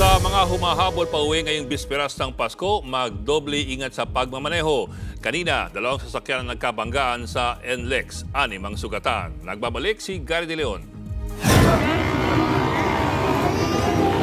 Sa mga humahabol pa uwi ngayong bisperas ng Pasko, magdoble ingat sa pagmamaneho. Kanina, 2 sasakyan ang nagkabanggaan sa NLEX, 6 ang sugatan. Nagbabalik si Gary De Leon.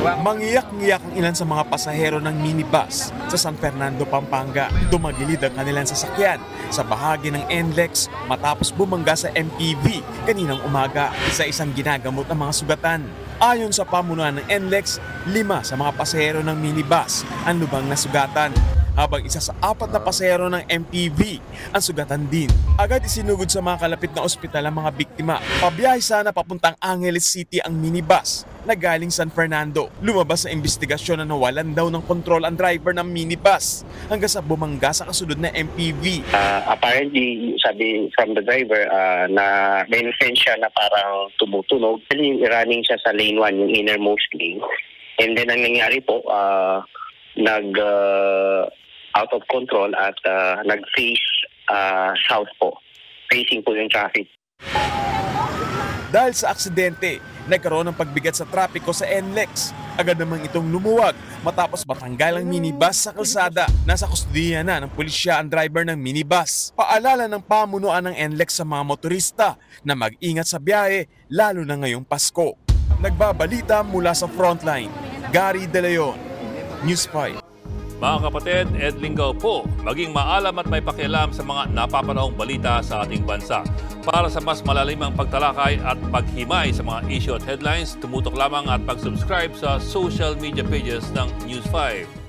Mangiyak-ngiyak ang ilan sa mga pasahero ng minibus sa San Fernando, Pampanga. Tumagilid ang kanilang sasakyan sa bahagi ng NLEX matapos bumangga sa MPV kaninang umaga. Isa-isang ginagamot ang mga sugatan. Ayon sa pamunuan ng NLEX, 5 sa mga pasahero ng minibus ang lubang na sugatan, habang isa sa 4 na pasahero ng MPV ang sugatan din. Agad isinugod sa mga kalapit na ospital ang mga biktima. Pabiyahe sana papuntang Angeles City ang minibus na galing San Fernando. Lumabas sa investigasyon na nawalan daw ng kontrol ang driver ng minibus hanggang sa bumangga sa kasunod na MPV. Apparently, sabi from the driver na may lisensya na parang tumutunog. Running siya sa lane 1, yung innermost lane. And then ang nangyari po, out of control at nag-face south po. Facing po yung traffic. Dahil sa aksidente, nagkaroon ng pagbigat sa trapiko sa NLEX. Agad namang itong lumuwag matapos matanggal ang minibus sa kalsada. Nasa kustudiya na ng pulisya ang driver ng minibus. Paalala ng pamunuan ng NLEX sa mga motorista na mag-ingat sa biyahe lalo na ngayong Pasko. Nagbabalita mula sa Frontline, Gary De Leon, News 5. Mga kapatid, Ed Lingaw po, maging maalam at may pakialam sa mga napapanahong balita sa ating bansa. Para sa mas malalimang pagtalakay at paghimay sa mga issue at headlines, tumutok lamang at pag-subscribe sa social media pages ng News 5.